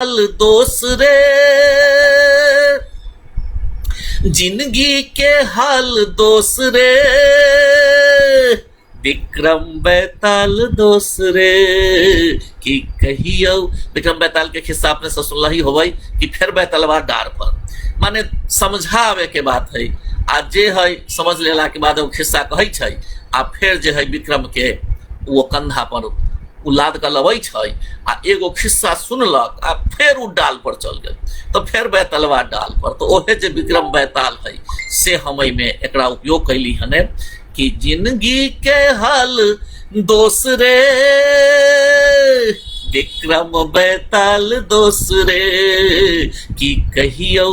हाल दोस्त रे, जिंदगी के हाल दोस्त रे, विक्रम बैताल दोस्त रे कि कहियो। विक्रम बैताल के खिस्सा अपने से सुनल ही होबई कि फिर बैतलवा डार पर, माने समझावे के बात है। आ जे है समझ लेला के बाद वो खिस्सा कहै छै, आ फिर जे है विक्रम के वो कंधा पर उलाद का लबै छै, आ एगो खिस्सा सुनलक आ फिर उ डाल पर चल गेल, तो फिर बैतलवा डाल पर। तो ओहे जे विक्रम बैताल है से हम में एकरा उपयोग कैली हने कि जिंदगी के हाल दोस्त रे, विक्रम बैताल दोस्त रे कि कहियो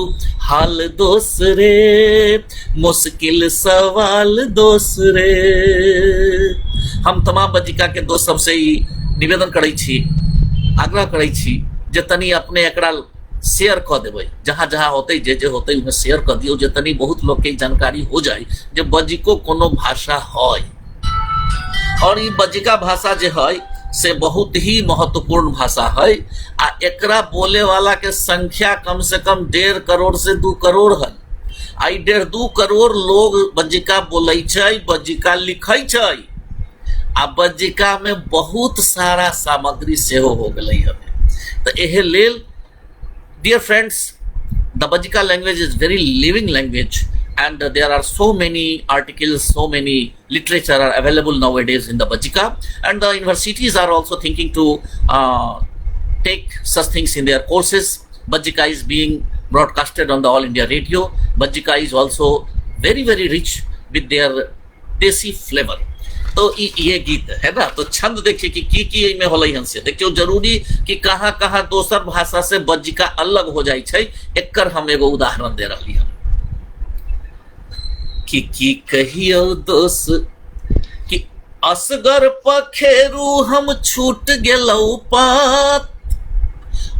हाल दोस्त रे, मुश्किल सवाल दोस्त रे। हम तमाम बजिका के दोस्त सबसे ही निवेदन करै छी, आग्रह करै छी जे तनी अपने एकरा शेयर क देबै, जहाँ जहाँ होते जे जे होते उन्हें शेयर कर दियो, जे तनी बहुत लोग के जानकारी हो जाए जे बजिको कोनो भाषा है, और ये बजिका भाषा जे है से बहुत ही महत्वपूर्ण भाषा है। आ एकरा बोले वाला के संख्या कम से कम 1.5 करोड़ से 2 करोड़ है। आई 1.5-2 करोड़ लोग बजिका बोलै छै, बजिका लिखै छै, आ बजिका में बहुत सारा सामग्री सेहो हो गई हमें। तो एहे लेल dear friends, the Bajika language is very living language, and there are so many articles, so many literature are available nowadays in the Bajika, and the universities are also thinking to take such things in their courses. Bajika is being broadcasted on the All India Radio. Bajika is also very very rich with their desi flavor. तो ये गीत है ना, तो छंद देखिए कि की में होलै हन से देखियो। जरूरी कि कहाँ कहाँ दोसर भाषा से बजिका अलग हो जाए छै, एकर हम एगो उदाहरण दे रही हन कि कहियो दोस्त कि असगर पखेरू हम छूट गेलौ पात,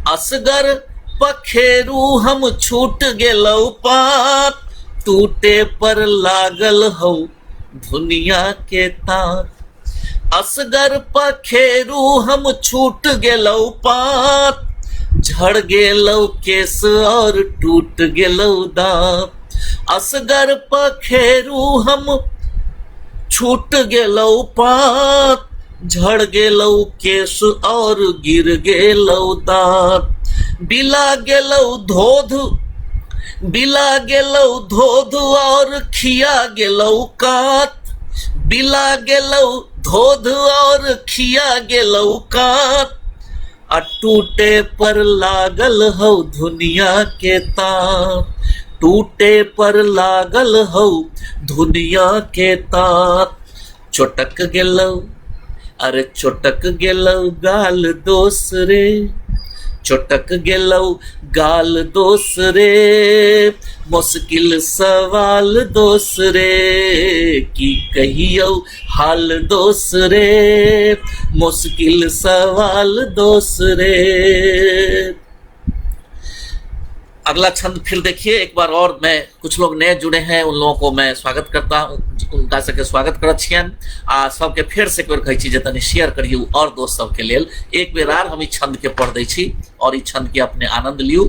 असगर पखेरू हम छूट गेलौ पात, टूटे पर लागल हौ दुनिया के तार। असगर पखेरू हम छूट गेलौ पात, झड़ गेलौ केस और टूट गेलौ दांत। असगर पखेरू हम छूट गेलौ पात, झड़ गेलौ केस और गिर गेलौ दांत। बिला गेलौ धोध और खिया गेलौ कात, बिला गेलौ धोध और खिया गेलौ कात। आ टूटे पर लागल हौ दुनिया के तार, टूटे पर लागल हौ दुनिया के तार। चोटक गेलौ, अरे चोटक गेलौ गाल दोस्त रे, चोटक गेलौ गाल दोस्त रे, मुश्किल सवाल दोस्त रे कि कहियो हाल दोस्त रे, मुश्किल सवाल दोस्त रे। अगला छंद फिर देखिए एक बार और। मैं कुछ लोग नए जुड़े हैं, उन लोगों को मैं स्वागत करता हूँ, उनका सबके स्वागत करत छियन। आ सबके फिर से एक बार कहै छी जे तनी शेयर करियो और दोस्त सबके लेल। एक बेर आर हम ई छंद के पढ़ दै छी और ई छंद के अपने आनंद लियो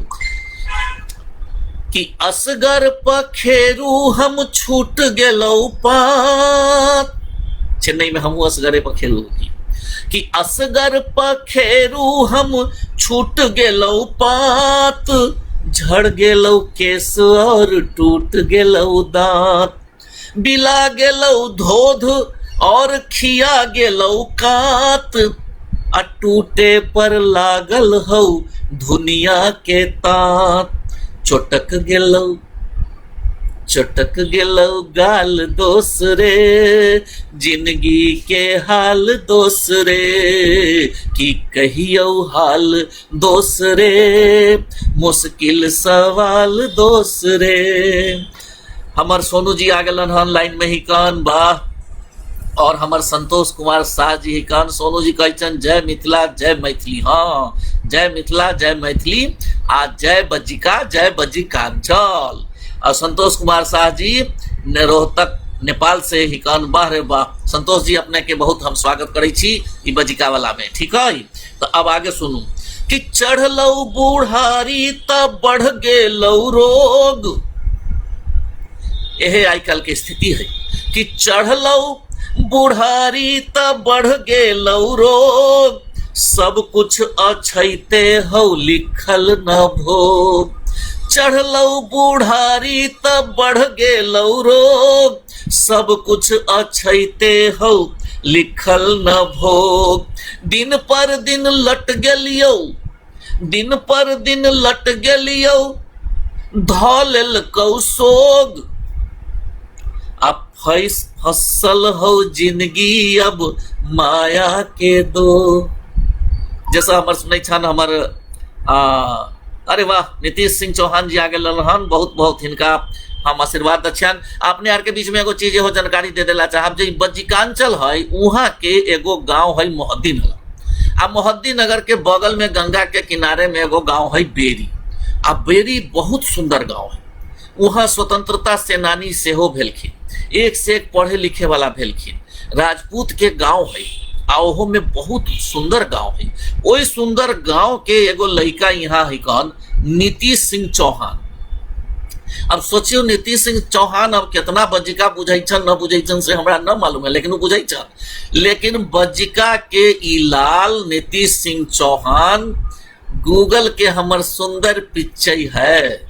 कि असगर पखेरू हम छूट गेलौ पात। चेन्नई में हमहू असगरे पखेरू कि असगर पखेरू हम छूट गेलौ पात, झड़ गेलौ केस और टूट गेलौ दांत। बिला गेलौ धोध और खिया गेलौ कात, आ टूटे पर लागल हौ दुनिया के तात। चोटक गेलौ गाल दोस्त रे, जिंदगी के हाल दोस्त रे कि कहियो हाल दोस्त रे, मुश्किल सवाल दोस्त रे। हमार सोनू जी आ गलन हन लाइन में ही कान बा, और हमार संतोष कुमार शाह जी ही कान। सोनू जी कहन जय मिथिला जय मैथिली। हाँ, जय मिथिला जय मैथिली, आज जय बजिका जय बजिकांचल। और संतोष कुमार शाह जी ने रोहतक नेपाल से ही कान बाहरे बा। संतोष जी अपने के बहुत हम स्वागत करे छी ई बजिका वाला में, ठीक है। तो अब आगे सुनू कि चढ़लौ बूढ़ारी तब बढ़ गेलौ रोग। यह आजकल के स्थिति है कि चढ़लौ बूढ़ारी तब बढ़ गेलौ रोग, सब कुछ अछैते हौ लिखल न भोग। चढ़लौ बूढ़ारी तब बढ़ गेलौ रोग, सब कुछ अछैते हौ लिखल न भोग। दिन पर दिन लट गेलियौ, दिन पर दिन लट गेलियौ, ध लेलकौ सोग। अब फसल हो जिंदगी अब माया के दो। जैसा हमार सुनै छन हमर अरे वाह नीतीश सिंह चौहान जी आगे ललहन, बहुत बहुत हिनका हम आशीर्वाद दक्षिण। अपने आर के बीच में एगो चीज हो जानकारी दे देला चाहब जे बज्जिकांचल है वहाँ के एगो गांव है मोहद्दी नगर। आ मोहद्दी नगर के बगल में गंगा के किनारे में एगो गांव है बेरी। आ बेरी बहुत सुंदर गांव है। वहाँ स्वतंत्रता सेनानी सेहो भेलखिन, एक से एक पढ़े लिखे वाला भेलखिन। राजपूत के गांव है आ ओहो में बहुत सुंदर गांव है। वही सुंदर गांव के एगो लड़का यहाँ है कौन, नीतीश सिंह चौहान। अब सोचियो नीतीश सिंह चौहान अब कितना बज्जिका बुझैछन न बुझैछन से हमरा न मालूम है, लेकिन वो बुझैछन। लेकिन बज्जिका के ई लाल नीतीश सिंह चौहान गूगल के हमर सुंदर पिच्चई है।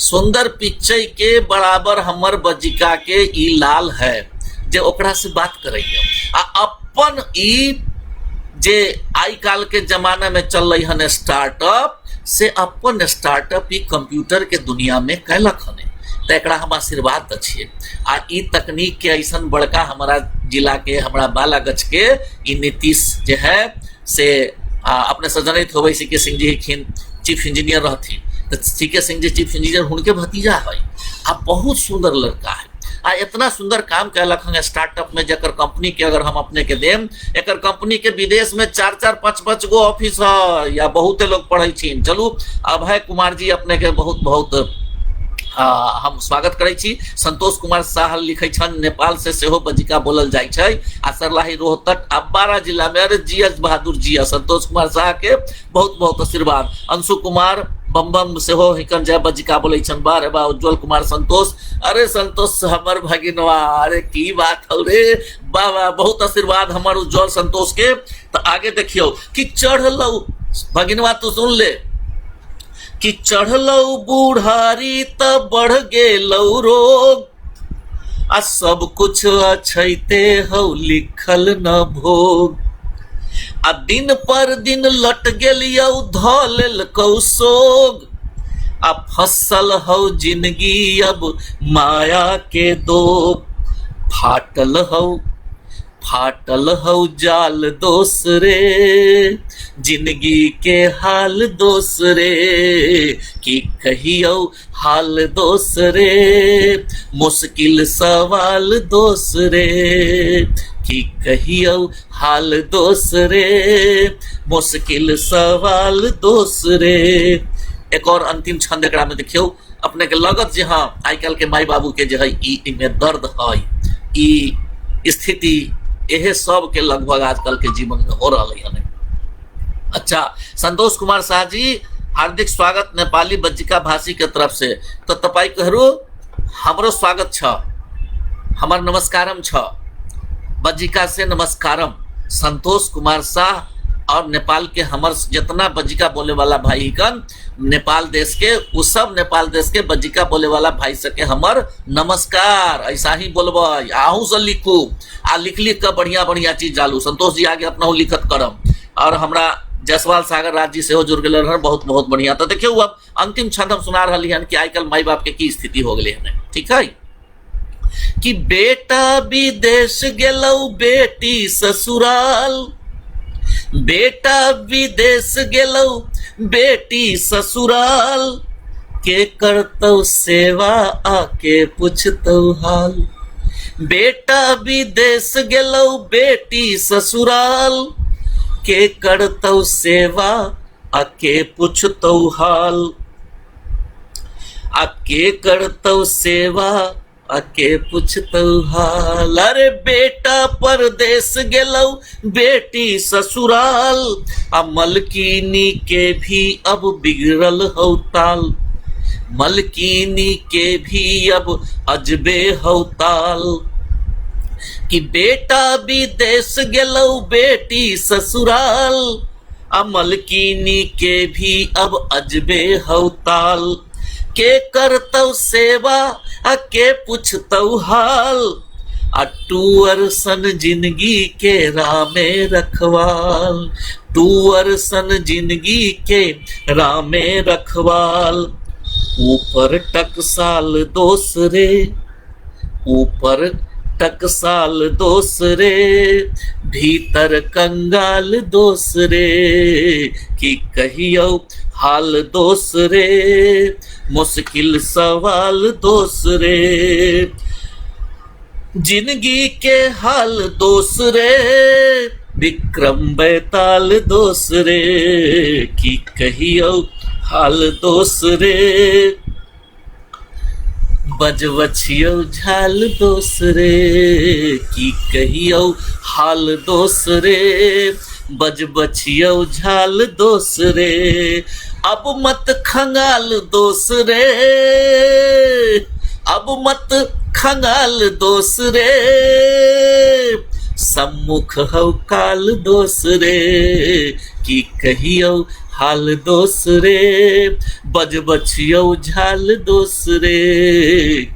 सुंदर पिच्चई के बराबर हमर बज्जिका के ई लाल है जे ओकरा से बात करैया। आ अपन ई जे आई काल के जमाना में चल रही हन स्टार्टअप से अपन स्टार्टअप ई कंप्यूटर के दुनिया में कैलक हने, तो एकरा हम आशीर्वाद दछिए। आ ई तकनीक के ऐसन बड़का हमारा जिला के हमारा बालागंज के ई नीतीश जे है से अपने सजनित होवे सी के सिंह जी खिन चीफ इंजीनियर रहती, तो C K Singh ji chief engineer उनके भतीजा है। आ बहुत सुंदर लड़का है। आ इतना सुंदर काम कैलक हन स्टार्टअप में, जकर कंपनी के अगर हम अपने के देम, एकर कंपनी के विदेश में 4-4, 5-5 गो ऑफिस है या बहुते लोग पढ़े छीन। चलू अभय कुमार जी अपने के बहुत बहुत हम स्वागत करै छी। संतोष कुमार शाह लिखे छन नेपाल से सेहो बज्जिका बोलल जाय छै। आ सरलाही रोहतक आ बारा जिला में अरे जीएस बहादुर जी संतोष कुमार शाह के बहुत बहुत आशीर्वाद। अंशु कुमार बम सेहो हिकन जय बज्जिका बोले छन। बारे बा उज्जवल कुमार संतोष, अरे संतोष हमर भगिनवा, अरे की बात हो रे बाबा, बहुत आशीर्वाद हमर उज्जवल संतोष के। तो आगे देखियो कि चढ़लौ भगिनवा, तू सुन ले कि चढ़लौ बूढ़ारी तब बढ़ गेलौ रोग, आ सब कुछ अछैते हौ लिखल न भोग। आ दिन पर दिन लट गेलियौ ध लेलकौ सोग, आ फसल हौ जिंदगी अब माया के दोग। फाटल हौ जाल दोसरे, जिंदगी के हाल दोसरे, कि कहियो हाल दोसरे, मुश्किल सवाल दोसरे, कि कहियो हाल दोसरे, मुश्किल सवाल दोसरे। एक और अंतिम छंद एकरा में देखियो अपने के लगत जे हाँ आजकल के माई बाबू के जे है ई में दर्द है, ई स्थिति यह सब के लगभग आजकल के जीवन में हो रहा है। अच्छा, संतोष कुमार शाह जी हार्दिक स्वागत नेपाली बज्जिका भाषी के तरफ से। तो तपाई कहरो हमरो स्वागत छ, हमर नमस्कारम छ, बज्जिका से नमस्कारम। संतोष कुमार शाह और नेपाल के हमर जितना बज्जिका बोले वाला भाई कन नेपाल देश के, उस सब नेपाल देश के बज्जिका बोले वाला भाई सके हमर नमस्कार। ऐसा ही बोलबे, आहू से लिखू आ लिख का बढ़िया बढ़िया चीज डालू। संतोष जी आगे अपना लिखत करम। और हमरा जसवाल सागर राज जी से जुड़ गए, बहुत बहुत बढ़िया। तो देखियो अब अंतिम छंद हम सुना रही हन कि आजकल माई बाप के की स्थिति हो गई है। ठीक है कि बेटा विदेश गेलौ बेटी ससुराल, बेटा विदेश गेलौ बेटी ससुराल, के करतौ सेवा आके पूछतौ हाल। बेटा विदेश गेलौ बेटी ससुराल, के करतौ सेवा आके पूछतौ हाल। आ के करतौ सेवा आके पूछतौ हाल। अरे बेटा परदेस गेलौ, बेटी ससुराल, आ मलकिनी के भी अब बिगड़ल हौ ताल। मलकिनी के भी अब अजबे हौ ताल, कि बेटा विदेश गेलौ, बेटी ससुराल, आ मलकिनी के भी अब अजबे हौ ताल। के करतौ सेवा आ के पूछतौ हाल, आ टूअर सन जिंदगी के रामे रखवाल। टूअर सन जिंदगी के रामे रखवाल। ऊपर टकसाल दोसरे, ऊपर टकसाल दोसरे, भीतर कंगाल दोसरे, कि कहियो हाल दोसरे, मुश्किल सवाल दोसरे। जिंदगी के हाल दोसरे, विक्रम बेताल दोसरे, कि कहियो हाल दोसरे, बजबछियौ झाल दोसरे, कि कहियो हाल दोसरे, बजबछियौ झाल दोसरे। अब मत खंगाल दोसरे, अब मत खंगाल दोसरे, सम्मुख हौ काल दोसरे, कि कहियो हाल दोसरे, बजबछियौ झाल दोसरे,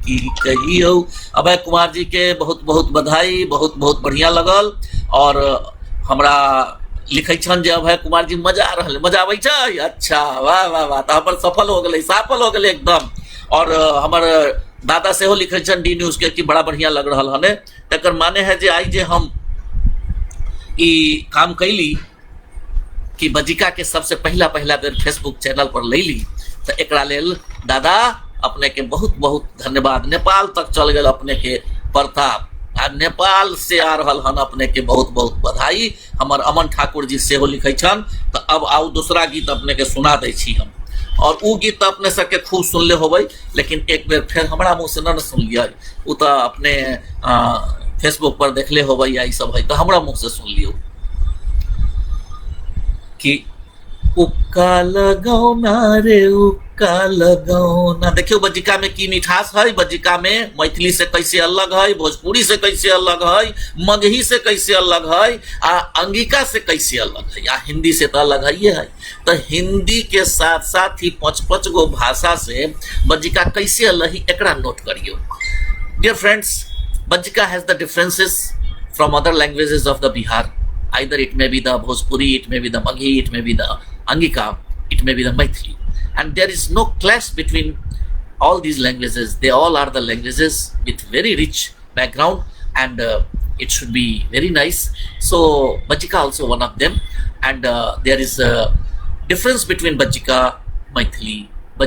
कि कहियो। अभय कुमार जी के बहुत बहुत बधाई, बहुत बहुत बढ़िया लगल। और हमरा लिखै छन जे अभय कुमार जी मजा आ रहल, मजा आबै छै, अच्छा वाह वाह वाह, तो हमर सफल हो गेलै, सफल हो गेलै एकदम। और हमर दादा सेहो लिखै छन डी न्यूज के कि बड़ा बढ़िया लग रहल हने। तकर माने है जे आई जे हम ई काम कैली कि बजिका के सबसे पहला बेर फेसबुक चैनल पर लैली, तो एकरा लेल दादा अपने के बहुत बहुत धन्यवाद। नेपाल तक चल गए अपने के प्रताप, आ नेपाल से आ रहल हन अपने के बहुत बहुत बधाई। हमर अमन ठाकुर जी सेहो लिखै छन। तो अब आउ दूसरा गीत अपने के सुना दै छी हम। और उ गीत अपने सबके खूब सुनले होबै, लेकिन एक बेर फिर हमरा मुँह से न सुनलिए, उ तो अपने फेसबुक पर देखले होबै या ई सब है, तो हमरा मुँह से सुन लियो कि उक्का लगौना रे उक्का लगौना। देखियो बजिका में की मिठास है, बजिका में मैथिली से कैसे अलग है, भोजपुरी से कैसे अलग है, मगही से कैसे अलग है, आ अंगिका से कैसे अलग है, या हिंदी से तो अलग है ये है। तो हिंदी के साथ साथ ही 5-5 गो भाषा से बजिका कैसे अलग है, एकरा नोट करियो। Dear friends, Bajjika has the differences from other languages of the Bihar. Either it may be the Bhojpuri, it may be the Maghi, it may be the Angika, it may be the Maithili. And there is no clash between all these languages. They all are the languages with very rich background, and it should be very nice. So Bajika also one of them. And there is a difference between Bajika, Maithili